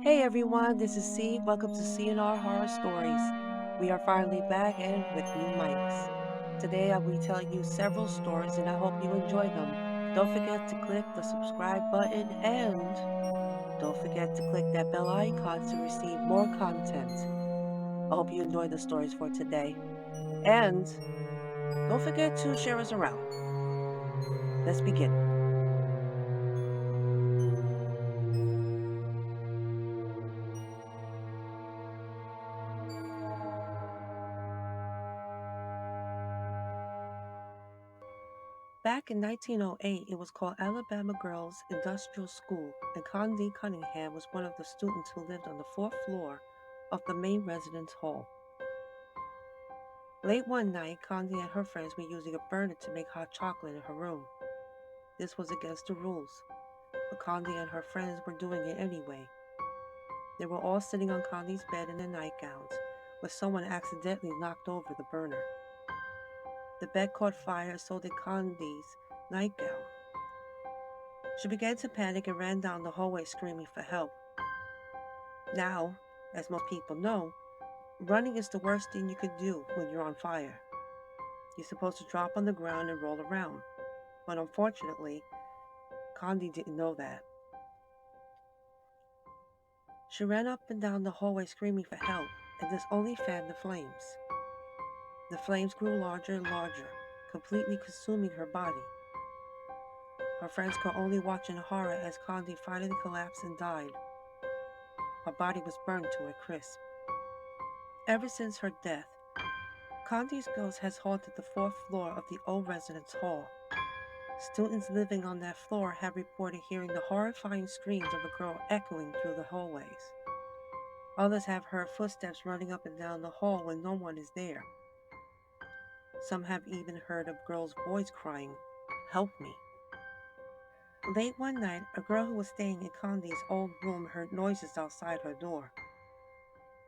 Hey everyone, this is C. Welcome to CNR Horror Stories. We are finally back and with new mics. Today I'll be telling you several stories and I hope you enjoy them. Don't forget to click the subscribe button and don't forget to click that bell icon to receive more content. I hope you enjoy the stories for today. And don't forget to share us around. Let's begin. Back in 1908, it was called Alabama Girls Industrial School, and Condi Cunningham was one of the students who lived on the fourth floor of the main residence hall. Late one night, Condi and her friends were using a burner to make hot chocolate in her room. This was against the rules, but Condi and her friends were doing it anyway. They were all sitting on Condi's bed in their nightgowns when someone accidentally knocked over the burner. The bed caught fire, so did Condi's nightgown. She began to panic and ran down the hallway screaming for help. Now, as most people know, running is the worst thing you could do when you're on fire. You're supposed to drop on the ground and roll around. But unfortunately, Condi didn't know that. She ran up and down the hallway screaming for help, and this only fanned the flames. The flames grew larger and larger, completely consuming her body. Her friends could only watch in horror as Condi finally collapsed and died. Her body was burned to a crisp. Ever since her death, Condi's ghost has haunted the fourth floor of the old residence hall. Students living on that floor have reported hearing the horrifying screams of a girl echoing through the hallways. Others have heard footsteps running up and down the hall when no one is there. Some have even heard a girl's voice crying, "Help me." Late one night, a girl who was staying in Condi's old room heard noises outside her door.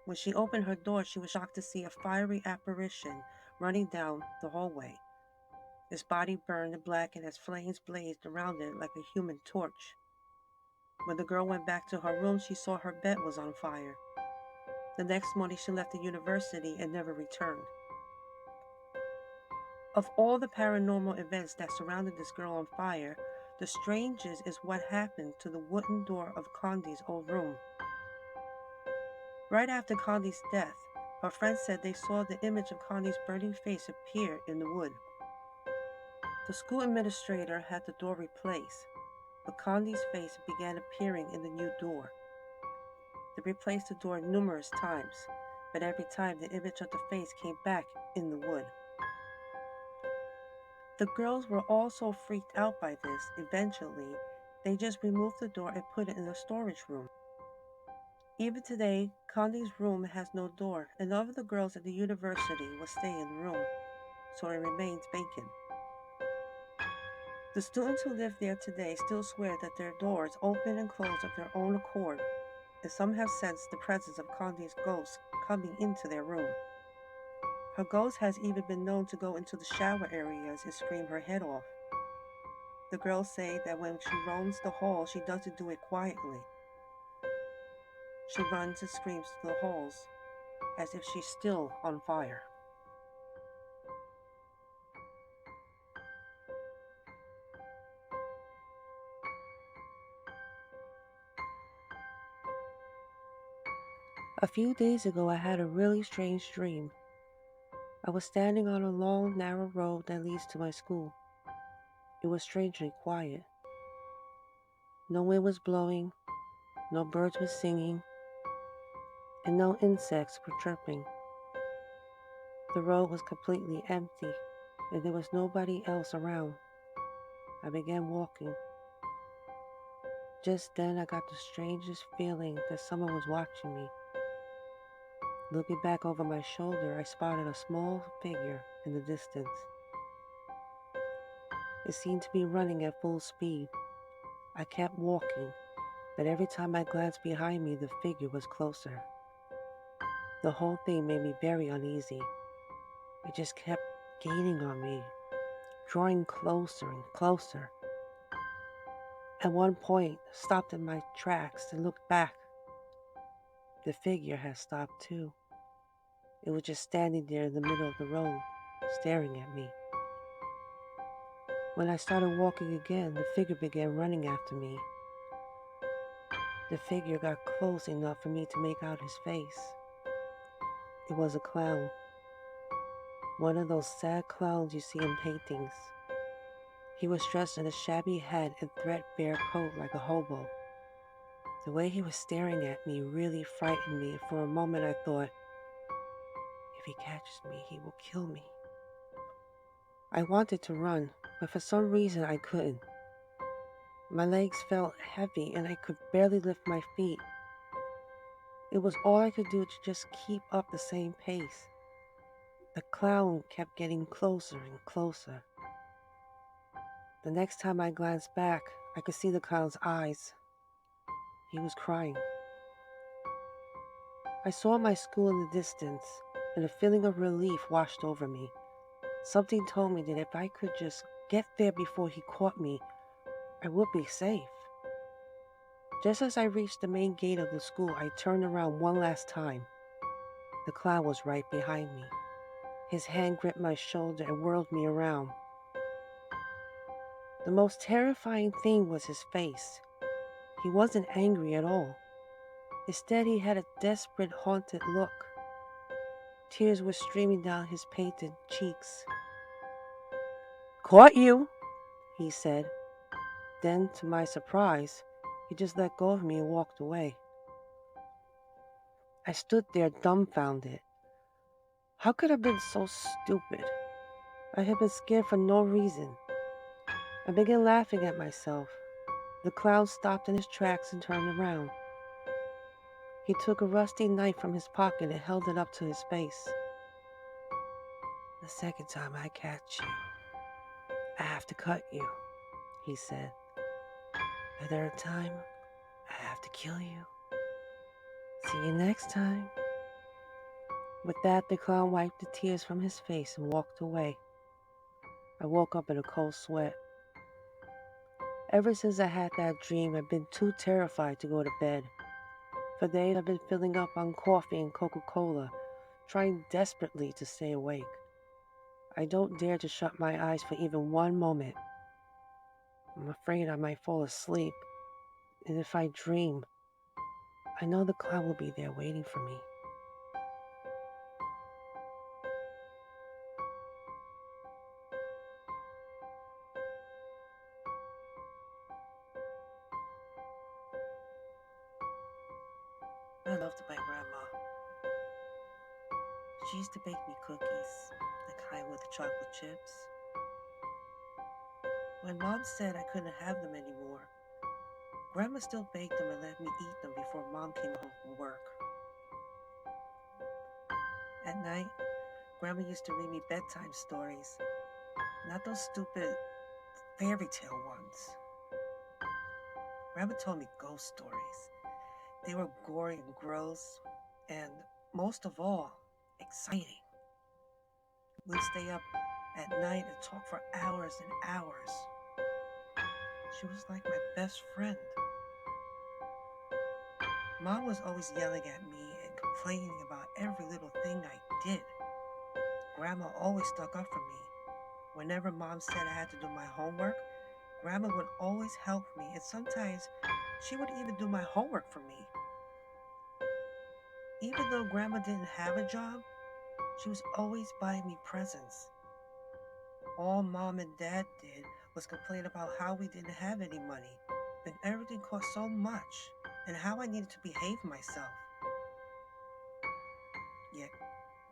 When she opened her door, she was shocked to see a fiery apparition running down the hallway. His body burned black and as flames blazed around it like a human torch. When the girl went back to her room, she saw her bed was on fire. The next morning, she left the university and never returned. Of all the paranormal events that surrounded this girl on fire, the strangest is what happened to the wooden door of Condi's old room. Right after Condi's death, her friends said they saw the image of Condi's burning face appear in the wood. The school administrator had the door replaced, but Condi's face began appearing in the new door. They replaced the door numerous times, but every time the image of the face came back in the wood. The girls were all so freaked out by this, eventually, they just removed the door and put it in the storage room. Even today, Condi's room has no door, and none of the girls at the university will stay in the room, so it remains vacant. The students who live there today still swear that their doors open and close of their own accord, and some have sensed the presence of Condi's ghost coming into their room. Her ghost has even been known to go into the shower areas and scream her head off. The girls say that when she roams the hall, she doesn't do it quietly. She runs and screams through the halls as if she's still on fire. A few days ago, I had a really strange dream. I was standing on a long, narrow road that leads to my school. It was strangely quiet. No wind was blowing, no birds were singing, and no insects were chirping. The road was completely empty, and there was nobody else around. I began walking. Just then, I got the strangest feeling that someone was watching me. Looking back over my shoulder, I spotted a small figure in the distance. It seemed to be running at full speed. I kept walking, but every time I glanced behind me, the figure was closer. The whole thing made me very uneasy. It just kept gaining on me, drawing closer and closer. At one point, I stopped in my tracks and looked back. The figure had stopped too. It was just standing there in the middle of the road, staring at me. When I started walking again, the figure began running after me. The figure got close enough for me to make out his face. It was a clown. One of those sad clowns you see in paintings. He was dressed in a shabby hat and threadbare coat like a hobo. The way he was staring at me really frightened me. For a moment I thought, if he catches me, he will kill me. I wanted to run, but for some reason I couldn't. My legs felt heavy and I could barely lift my feet. It was all I could do to just keep up the same pace. The clown kept getting closer and closer. The next time I glanced back, I could see the clown's eyes. He was crying. I saw my school in the distance, and a feeling of relief washed over me. Something told me that if I could just get there before he caught me, I would be safe. Just as I reached the main gate of the school, I turned around one last time. The clown was right behind me. His hand gripped my shoulder and whirled me around. The most terrifying thing was his face. He wasn't angry at all. Instead, he had a desperate, haunted look. Tears were streaming down his painted cheeks. "Caught you," he said. Then, to my surprise, he just let go of me and walked away. I stood there dumbfounded. How could I have been so stupid? I had been scared for no reason. I began laughing at myself. The clown stopped in his tracks and turned around. He took a rusty knife from his pocket and held it up to his face. "The second time I catch you, I have to cut you," he said. "The third time, I have to kill you. See you next time." With that, the clown wiped the tears from his face and walked away. I woke up in a cold sweat. Ever since I had that dream, I've been too terrified to go to bed. For days, I've been filling up on coffee and Coca-Cola, trying desperately to stay awake. I don't dare to shut my eyes for even one moment. I'm afraid I might fall asleep, and if I dream, I know the clown will be there waiting for me. I loved my grandma. She used to bake me cookies, the kind with chocolate chips. When Mom said I couldn't have them anymore, Grandma still baked them and let me eat them before Mom came home from work. At night, Grandma used to read me bedtime stories, not those stupid fairy tale ones. Grandma told me ghost stories. They were gory and gross, and most of all, exciting. We'd stay up at night and talk for hours and hours. She was like my best friend. Mom was always yelling at me and complaining about every little thing I did. Grandma always stuck up for me. Whenever Mom said I had to do my homework, Grandma would always help me, and sometimes she would even do my homework for me. Even though Grandma didn't have a job, she was always buying me presents. All Mom and Dad did was complain about how we didn't have any money, and everything cost so much, and how I needed to behave myself. Yet,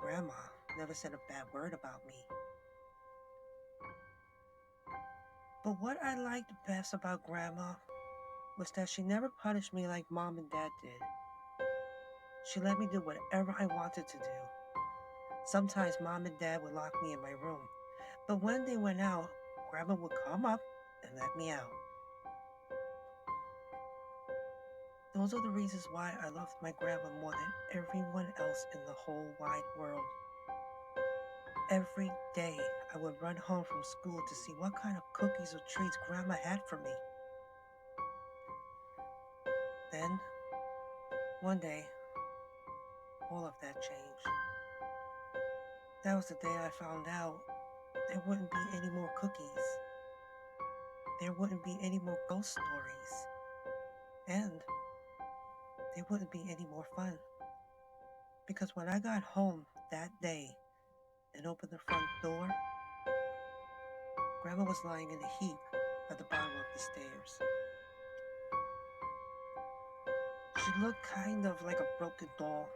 Grandma never said a bad word about me. But what I liked best about Grandma was that she never punished me like Mom and Dad did. She let me do whatever I wanted to do. Sometimes Mom and Dad would lock me in my room, but when they went out, Grandma would come up and let me out. Those are the reasons why I loved my grandma more than everyone else in the whole wide world. Every day, I would run home from school to see what kind of cookies or treats Grandma had for me. Then, one day, all of that changed. That was the day I found out there wouldn't be any more cookies. There wouldn't be any more ghost stories. And there wouldn't be any more fun. Because when I got home that day and opened the front door, Grandma was lying in a heap at the bottom of the stairs. She looked kind of like a broken doll.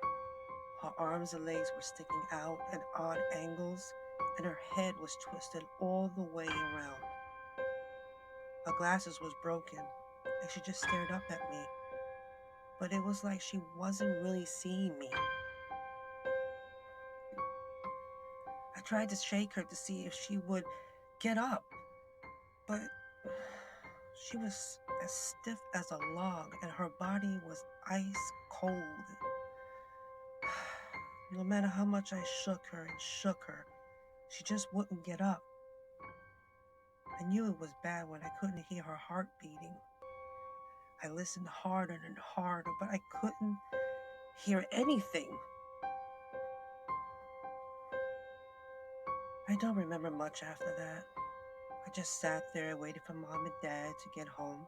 Her arms and legs were sticking out at odd angles, and her head was twisted all the way around. Her glasses was broken, and she just stared up at me. But it was like she wasn't really seeing me. I tried to shake her to see if she would get up, but she was as stiff as a log, and her body was ice cold. No matter how much I shook her, she just wouldn't get up. I knew it was bad when I couldn't hear her heart beating. I listened harder and harder, but I couldn't hear anything. I don't remember much after that. I just sat there waiting for Mom and Dad to get home.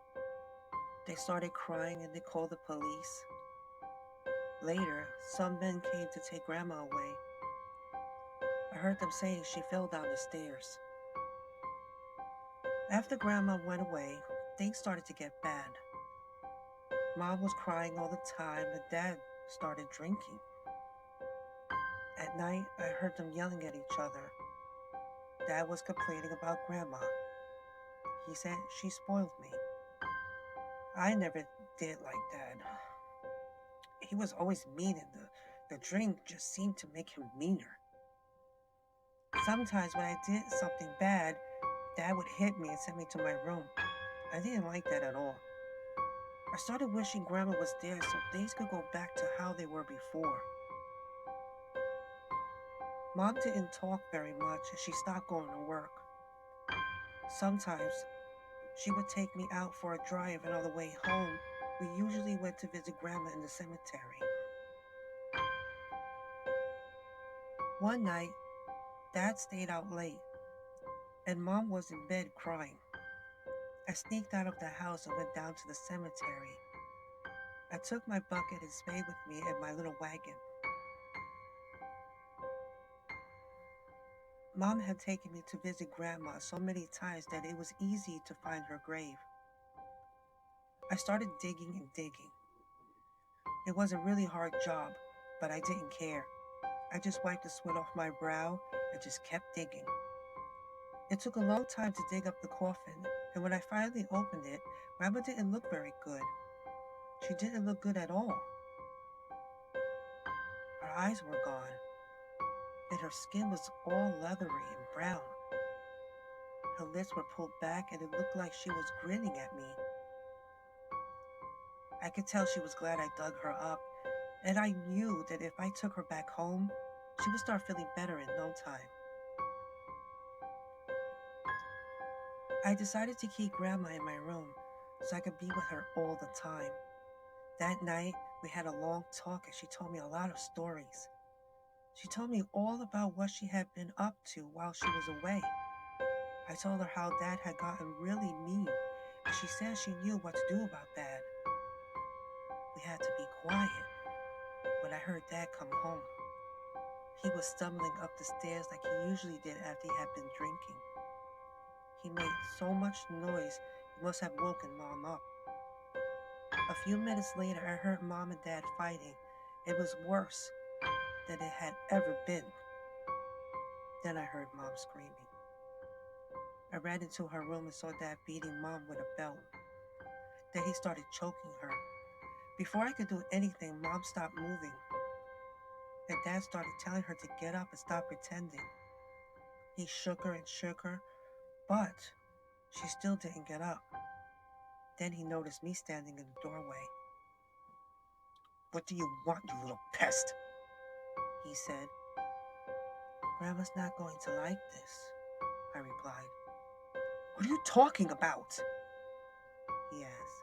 They started crying and they called the police. Later, some men came to take Grandma away. I heard them saying she fell down the stairs. After Grandma went away, things started to get bad. Mom was crying all the time and Dad started drinking. At night, I heard them yelling at each other. Dad was complaining about Grandma. He said she spoiled me. I never did like Dad. He was always mean and the drink just seemed to make him meaner. Sometimes when I did something bad, Dad would hit me and send me to my room. I didn't like that at all. I started wishing Grandma was there so things could go back to how they were before. Mom didn't talk very much and she stopped going to work. Sometimes she would take me out for a drive, and on the way home, we usually went to visit Grandma in the cemetery. One night, Dad stayed out late, and Mom was in bed crying. I sneaked out of the house and went down to the cemetery. I took my bucket and spade with me in my little wagon. Mom had taken me to visit Grandma so many times that it was easy to find her grave. I started digging and digging. It was a really hard job, but I didn't care. I just wiped the sweat off my brow and just kept digging. It took a long time to dig up the coffin, and when I finally opened it, Grandma didn't look very good. She didn't look good at all. Her eyes were gone, and her skin was all leathery and brown. Her lips were pulled back, and it looked like she was grinning at me. I could tell she was glad I dug her up, and I knew that if I took her back home, she would start feeling better in no time. I decided to keep Grandma in my room so I could be with her all the time. That night, we had a long talk and she told me a lot of stories. She told me all about what she had been up to while she was away. I told her how Dad had gotten really mean, and she said she knew what to do about Dad. We had to be quiet when I heard Dad come home. He was stumbling up the stairs like he usually did after he had been drinking. He made so much noise, he must have woken Mom up. A few minutes later, I heard Mom and Dad fighting. It was worse than it had ever been. Then I heard Mom screaming. I ran into her room and saw Dad beating Mom with a belt. Then he started choking her. Before I could do anything, Mom stopped moving. And Dad started telling her to get up and stop pretending. He shook her, but she still didn't get up. Then he noticed me standing in the doorway. "What do you want, you little pest?" he said. "Grandma's not going to like this," I replied. "What are you talking about?" he asked.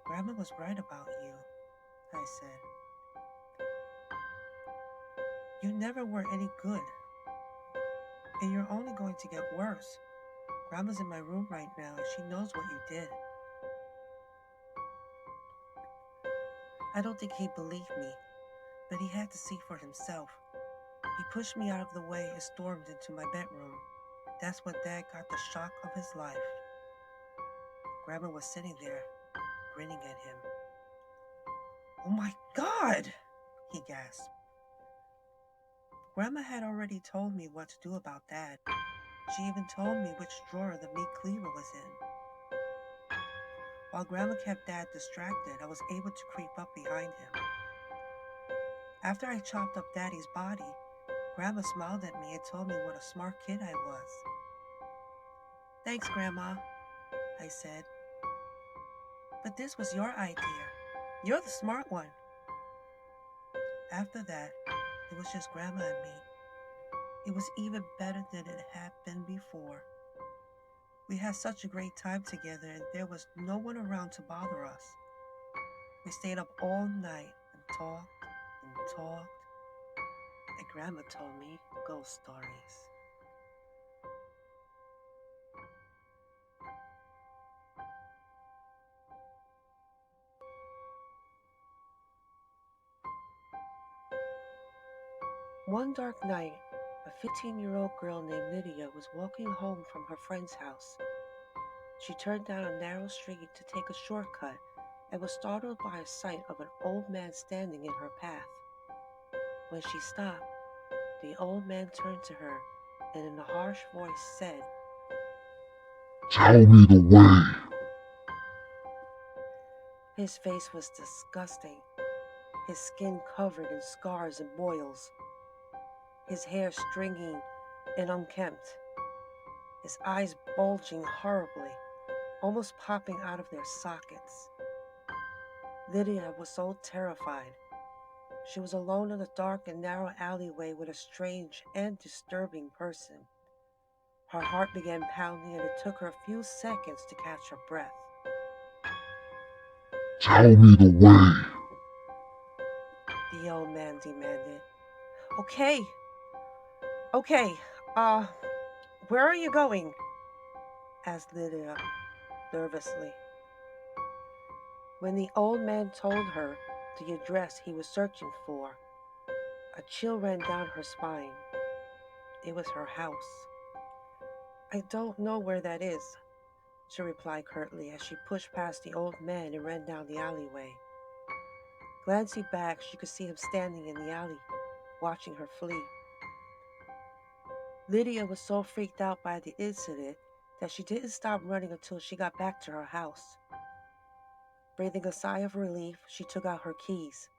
"Grandma was right about you," I said. You never were any good, and you're only going to get worse. Grandma's in my room right now, and she knows what you did. I don't think he believed me, but he had to see for himself. He pushed me out of the way and stormed into my bedroom. That's when Dad got the shock of his life. Grandma was sitting there, grinning at him. "Oh my God!" he gasped. Grandma had already told me what to do about Dad. She even told me which drawer the meat cleaver was in. While Grandma kept Dad distracted, I was able to creep up behind him. After I chopped up Daddy's body, Grandma smiled at me and told me what a smart kid I was. "Thanks, Grandma," I said. "But this was your idea. You're the smart one." After that, it was just Grandma and me. It was even better than it had been before. We had such a great time together, and there was no one around to bother us. We stayed up all night and talked, and Grandma told me ghost stories. One dark night, a 15-year-old girl named Lydia was walking home from her friend's house. She turned down a narrow street to take a shortcut and was startled by a sight of an old man standing in her path. When she stopped, the old man turned to her and in a harsh voice said, "Tell me the way." His face was disgusting, his skin covered in scars and boils, his hair stringy and unkempt, his eyes bulging horribly, almost popping out of their sockets. Lydia was so terrified. She was alone in a dark and narrow alleyway with a strange and disturbing person. Her heart began pounding and it took her a few seconds to catch her breath. "Tell me the way." The old man demanded. Okay, okay, uh, where are you going? Asked Lydia nervously. When the old man told her the address he was searching for, a chill ran down her spine. It was her house. "I don't know where that is," she replied curtly as she pushed past the old man and ran down the alleyway. Glancing back, she could see him standing in the alley, watching her flee. Lydia was so freaked out by the incident that she didn't stop running until she got back to her house. Breathing a sigh of relief, she took out her keys.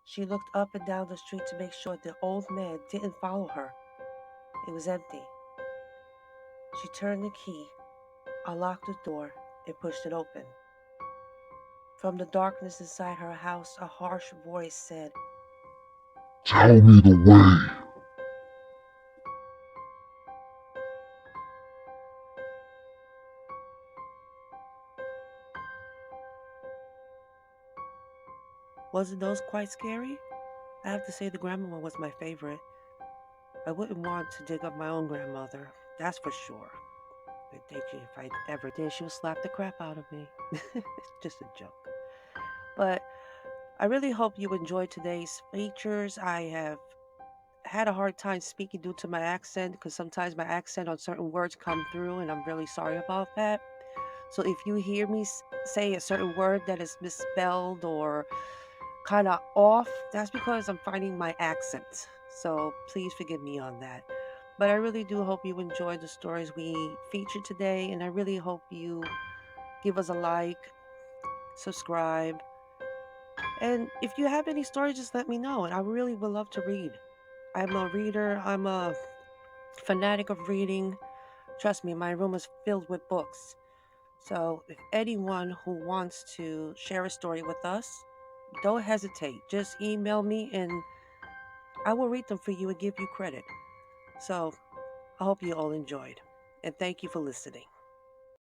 She looked up and down the street to make sure the old man didn't follow her. It was empty. She turned the key, unlocked the door, and pushed it open. From the darkness inside her house, a harsh voice said, "Tell me the way." Wasn't those quite scary? I have to say the grandma one was my favorite. I wouldn't want to dig up my own grandmother, that's for sure. I think if I ever did, she would slap the crap out of me. It's just a joke. But I really hope you enjoyed today's features. I have had a hard time speaking due to my accent because sometimes my accent on certain words come through and I'm really sorry about that. So if you hear me say a certain word that is misspelled or kind of off, that's because I'm finding my accent. So please forgive me on that. But I really do hope you enjoyed the stories we featured today, and I really hope you give us a like, subscribe, and if you have any stories, just let me know, and I really would love to read. I'm a reader, I'm a fanatic of reading. Trust me, my room is filled with books. So if anyone who wants to share a story with us, don't hesitate. Just email me and I will read them for you and give you credit. So I hope you all enjoyed. And thank you for listening.